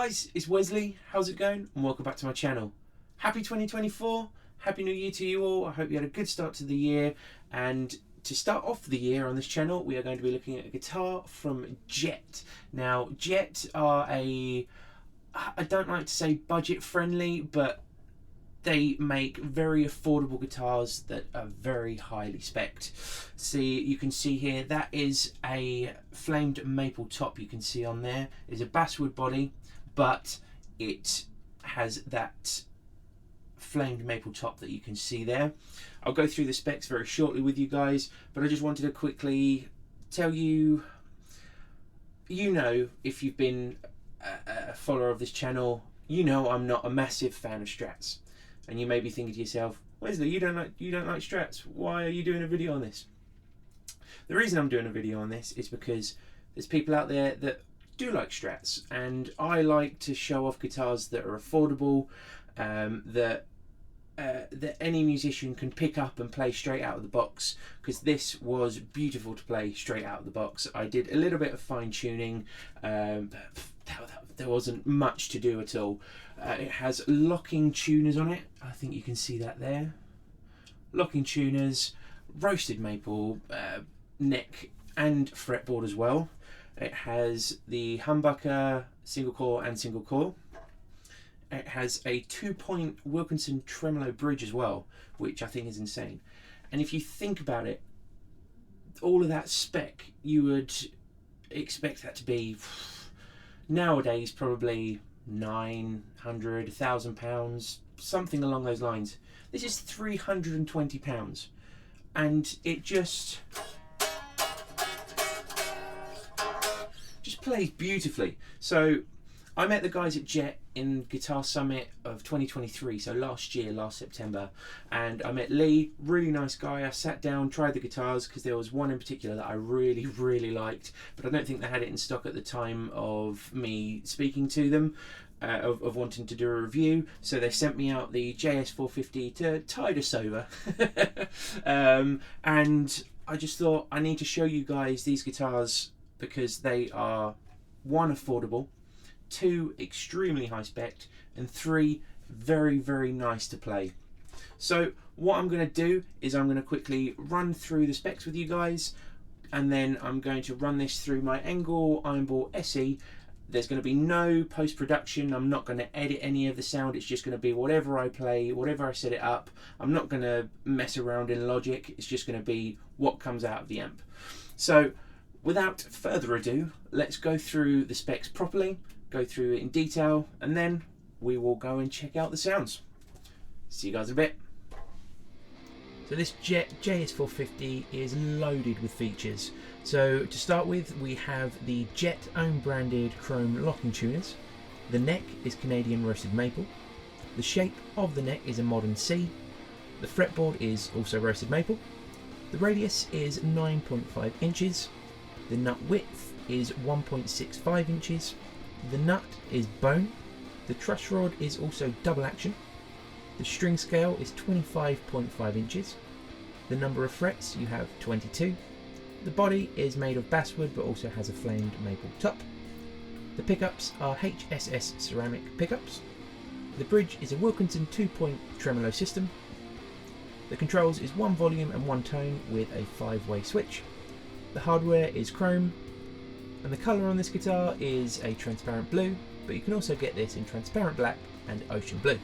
guys, it's Wesley. How's it going? And welcome back to my channel. Happy 2024. Happy New Year to you all. I hope you had a good start to the year. And to start off the year on this channel, we are going to be looking at a guitar from Jet. Now, Jet are I don't like to say budget friendly, but they make very affordable guitars that are very highly spec'd. See, you can see here, that is a flamed maple top you can see on there. It's a basswood body, but it has that flamed maple top that you can see there. I'll go through the specs very shortly with you guys, but I just wanted to quickly tell you, if you've been a follower of this channel, I'm not a massive fan of Strats. And you may be thinking to yourself, Wesley, you don't like Strats. Why are you doing a video on this? The reason I'm doing a video on this is because there's people out there that do like Strats, and I like to show off guitars that are affordable, that any musician can pick up and play straight out of the box, because this was beautiful to play straight out of the box. I did a little bit of fine tuning, there wasn't much to do at all. It has locking tuners on it. I think you can see that there. Locking tuners, roasted maple neck and fretboard as well. It has the humbucker single core and single core. It has a 2-point Wilkinson tremolo bridge as well, which I think is insane. And if you think about it, all of that spec, you would expect that to be nowadays probably £900, £1,000, something along those lines. This is £320, and it just plays beautifully. So I met the guys at Jet in Guitar Summit of 2023, so last September, and I met Lee, really nice guy. I sat down, tried the guitars, because there was one in particular that I really liked, but I don't think they had it in stock at the time of me speaking to them, of wanting to do a review. So they sent me out the JS450 to tide us over. And I just thought, I need to show you guys these guitars because they are, 1, affordable, 2, extremely high spec, and 3, very nice to play. So what I'm going to do is I'm going to quickly run through the specs with you guys, and then I'm going to run this through my Engel Ironball SE. There's going to be no post-production. I'm not going to edit any of the sound. It's just going to be whatever I play, whatever I set it up. I'm not going to mess around in Logic. It's just going to be what comes out of the amp. So without further ado, let's go through the specs properly, go through it in detail, and then we will go and check out the sounds. See you guys in a bit. So this Jet JS450 is loaded with features. So to start with, we have the Jet own branded chrome locking tuners. The neck is Canadian roasted maple. The shape of the neck is a modern C. The fretboard is also roasted maple. The radius is 9.5 inches. The nut width is 1.65 inches. The nut is bone. The truss rod is also double action. The string scale is 25.5 inches. The number of frets, you have 22. The body is made of basswood but also has a flamed maple top. The pickups are HSS ceramic pickups. The bridge is a Wilkinson 2-point tremolo system. The controls is 1 volume and 1 tone with a 5-way switch. The hardware is chrome, and the colour on this guitar is a transparent blue, but you can also get this in transparent black and ocean blue.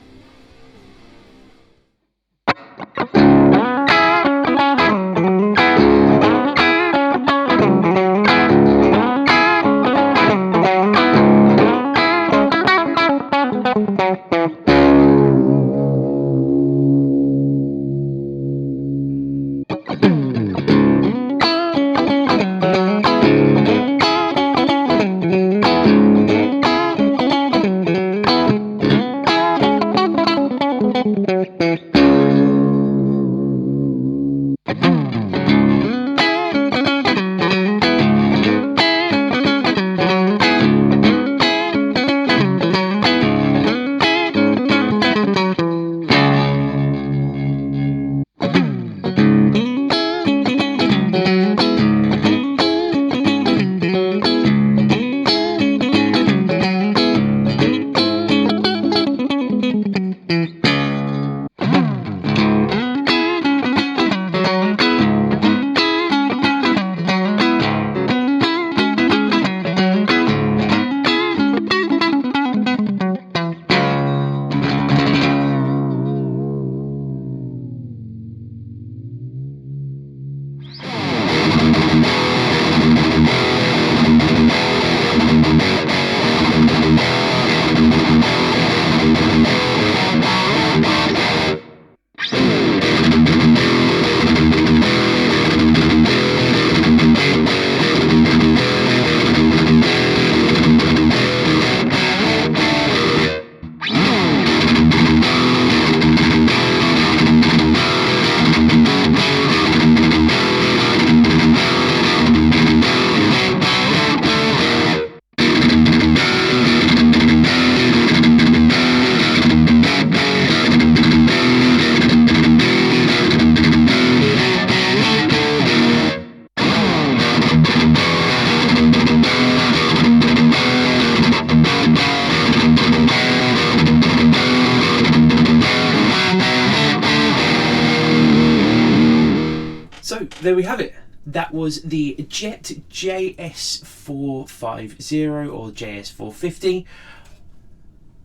there we have it. That was the Jet JS450 or JS450.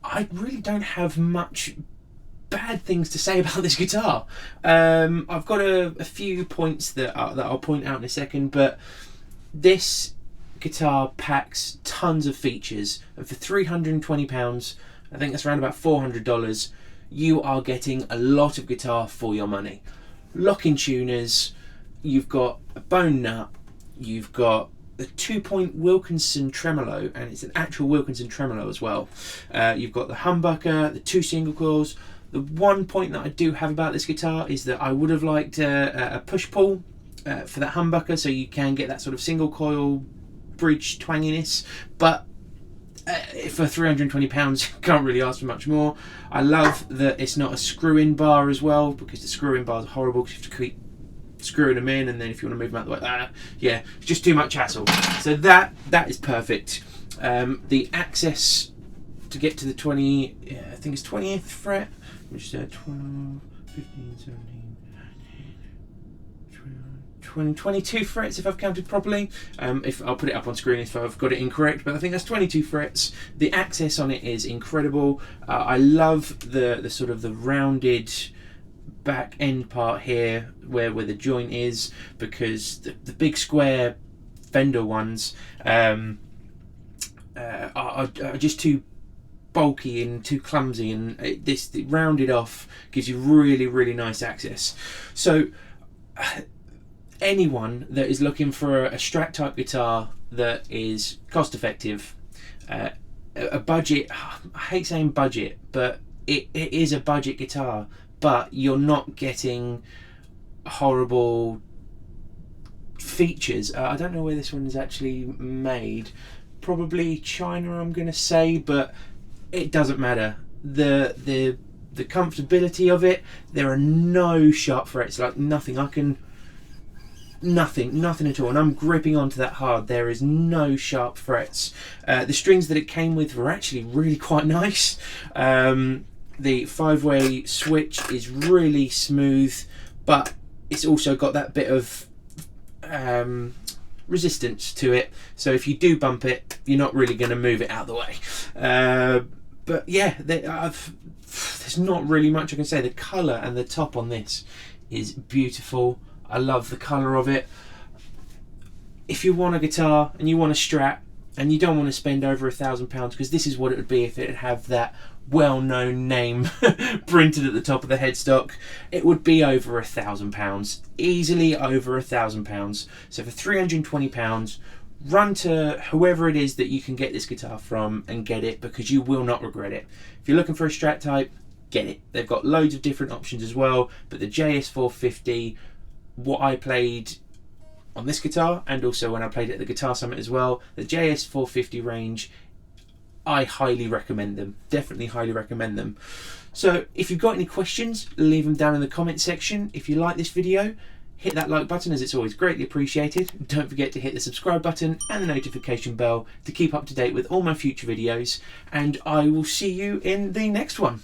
I really don't have much bad things to say about this guitar. I've got a few points that I'll point out in a second, but this guitar packs tons of features, and for £320, I think that's around about $400, you are getting a lot of guitar for your money. Lock-in tuners, you've got a bone nut, you've got a 2-point Wilkinson tremolo, and it's an actual Wilkinson tremolo as well. You've got the humbucker, the 2 single coils. The one point that I do have about this guitar is that I would have liked a push-pull for that humbucker, so you can get that sort of single coil bridge twanginess, but for £320 can't really ask for much more. I love that it's not a screw-in bar as well, because the screw-in bars are horrible because you have to keep screwing them in, and then if you want to move them out the way, yeah, it's just too much hassle. So that is perfect. The access to get to the 20, yeah, I think it's 20th fret, which is 12, 15, 17, 22 frets if I've counted properly. If I'll put it up on screen if I've got it incorrect, but I think that's 22 frets. The access on it is incredible. I love the sort of the rounded back end part here where the joint is, because the big square Fender ones are just too bulky and too clumsy, and this rounded off gives you really nice access. So anyone that is looking for a Strat type guitar that is cost effective, a budget, I hate saying budget, but it is a budget guitar, but you're not getting horrible features. I don't know where this one is actually made, probably China I'm gonna say, but it doesn't matter. The comfortability of it, there are no sharp frets, like nothing at all, and I'm gripping onto that hard. There is no sharp frets. The strings that it came with were actually really quite nice. The 5-way switch is really smooth, but it's also got that bit of resistance to it, so if you do bump it, you're not really going to move it out of the way. But yeah, there's not really much I can say. The colour and the top on this is beautiful. I love the colour of it. If you want a guitar and you want a Strat and you don't want to spend over £1,000, because this is what it would be if it had that well-known name printed at the top of the headstock, it would be over £1,000, easily over £1,000. So for £320, run to whoever it is that you can get this guitar from and get it, because you will not regret it. If you're looking for a Strat type, get it. They've got loads of different options as well, but the JS450, what I played on this guitar, and also when I played at the Guitar Summit as well, the JS450 range, I highly recommend them. Definitely highly recommend them. So if you've got any questions, leave them down in the comment section. If you like this video, hit that like button, as it's always greatly appreciated. Don't forget to hit the subscribe button and the notification bell to keep up to date with all my future videos, and I will see you in the next one.